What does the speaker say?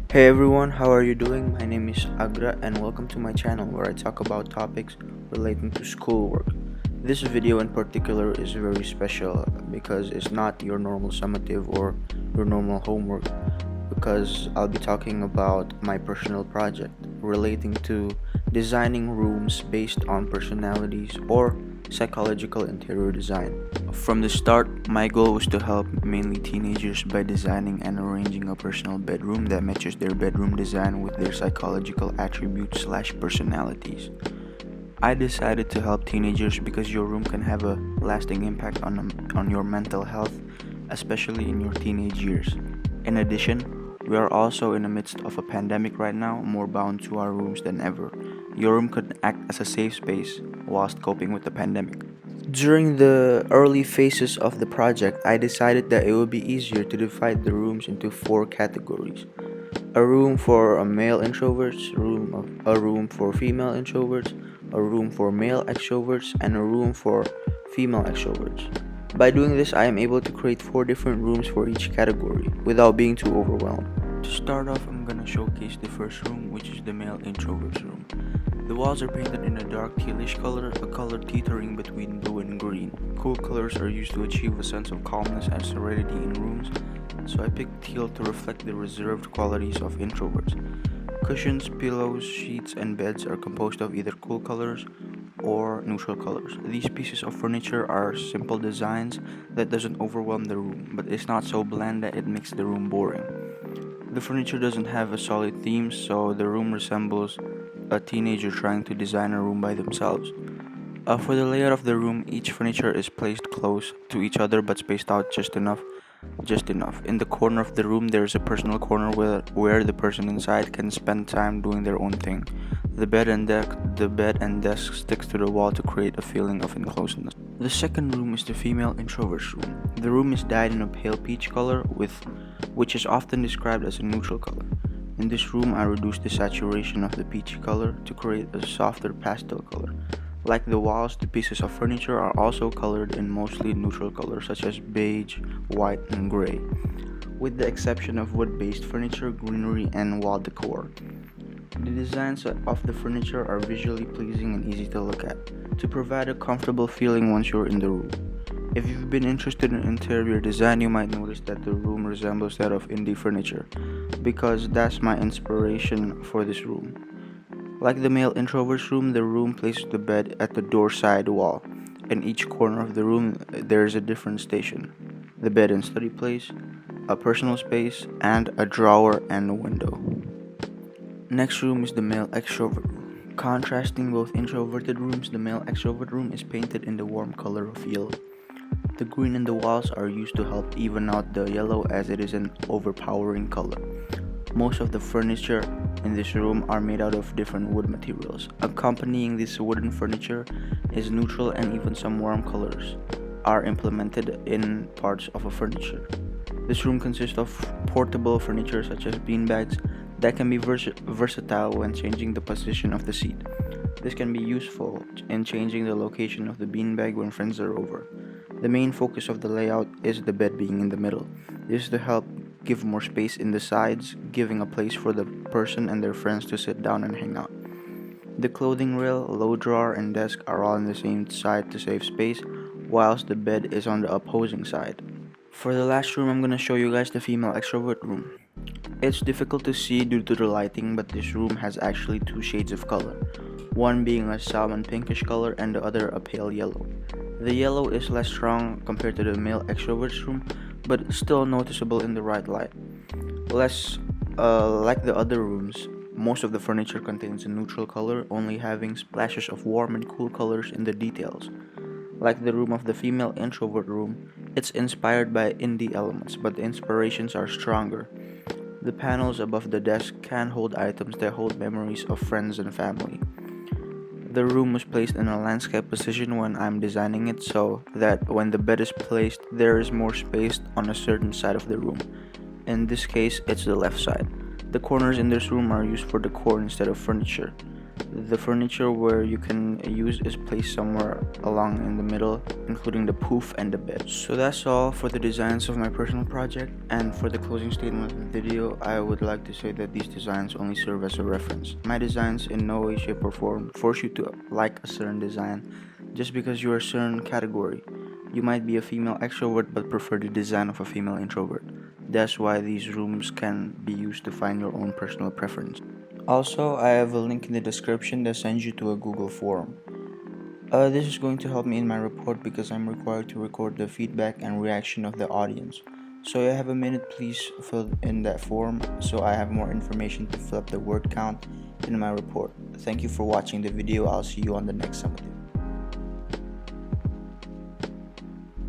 Hey everyone, how are you doing? My name is Agra and welcome to my channel where I talk about topics relating to schoolwork. This video in particular is very special because it's not your normal summative or your normal homework, because I'll be talking about my personal project relating to designing rooms based on personalities or psychological interior design. From the start, my goal was to help mainly teenagers by designing and arranging a personal bedroom that matches their bedroom design with their psychological attributes/personalities. I decided to help teenagers because your room can have a lasting impact on your mental health, especially in your teenage years. In addition, we are also in the midst of a pandemic right now, more bound to our rooms than ever. Your room could act as a safe space whilst coping with the pandemic. During the early phases of the project, I decided that it would be easier to divide the rooms into four categories: a room for a male introverts, a room for female introverts, a room for male extroverts, and a room for female extroverts. By doing this, I am able to create four different rooms for each category without being too overwhelmed. To start off, I'm gonna showcase the first room, which is the male introverts room. The walls are painted in a dark tealish color, a color teetering between blue and green. Cool colors are used to achieve a sense of calmness and serenity in rooms, so I picked teal to reflect the reserved qualities of introverts. Cushions, pillows, sheets, and beds are composed of either cool colors or neutral colors. These pieces of furniture are simple designs that doesn't overwhelm the room, but it's not so bland that it makes the room boring. The furniture doesn't have a solid theme, so the room resembles a teenager trying to design a room by themselves. For the layout of the room, each furniture is placed close to each other but spaced out just enough. Just enough. In the corner of the room, there is a personal corner where the person inside can spend time doing their own thing. The bed and desk sticks to the wall to create a feeling of enclosedness. The second room is the female introvert's room. The room is dyed in a pale peach color, which is often described as a neutral color. In this room, I reduced the saturation of the peachy color to create a softer pastel color. Like the walls, the pieces of furniture are also colored in mostly neutral colors such as beige, white, and gray, with the exception of wood-based furniture, greenery, and wall decor. The designs of the furniture are visually pleasing and easy to look at, to provide a comfortable feeling once you're in the room. If you've been interested in interior design, you might notice that the room resembles that of indie furniture, because that's my inspiration for this room. Like the male introvert's room, the room places the bed at the door side wall. In each corner of the room, there is a different station: the bed and study place, a personal space, and a drawer and a window. Next room is the male extrovert room. Contrasting both introverted rooms, the male extrovert room is painted in the warm color of yellow. The green in the walls are used to help even out the yellow, as it is an overpowering color. Most of the furniture in this room are made out of different wood materials. Accompanying this wooden furniture is neutral, and even some warm colors are implemented in parts of a furniture. This room consists of portable furniture such as beanbags that can be versatile when changing the position of the seat. This can be useful in changing the location of the beanbag when friends are over. The main focus of the layout is the bed being in the middle. This is to help give more space in the sides, giving a place for the person and their friends to sit down and hang out. The clothing rail, low drawer, and desk are all on the same side to save space, whilst the bed is on the opposing side. For the last room, I'm gonna show you guys the female extrovert room. It's difficult to see due to the lighting, but this room has actually two shades of color, one being a salmon pinkish color and the other a pale yellow. The yellow is less strong compared to the male extrovert's room, but still noticeable in the right light. Less like the other rooms, most of the furniture contains a neutral color, only having splashes of warm and cool colors in the details. Like the room of the female introvert room, it's inspired by indie elements, but the inspirations are stronger. The panels above the desk can hold items that hold memories of friends and family. The room was placed in a landscape position when I'm designing it, so that when the bed is placed, there is more space on a certain side of the room. In this case, it's the left side. The corners in this room are used for decor instead of furniture. The furniture where you can use is placed somewhere along in the middle, including the poof and the bed. So that's all for the designs of my personal project, and for the closing statement of the video, I would like to say that these designs only serve as a reference. My designs in no way, shape or form force you to like a certain design just because you're a certain category. You might be a female extrovert but prefer the design of a female introvert. That's why these rooms can be used to find your own personal preference. Also, I have a link in the description that sends you to a Google form. This is going to help me in my report because I'm required to record the feedback and reaction of the audience. So if you have a minute, please fill in that form so I have more information to fill up the word count in my report. Thank you for watching the video. I'll see you on the next summative.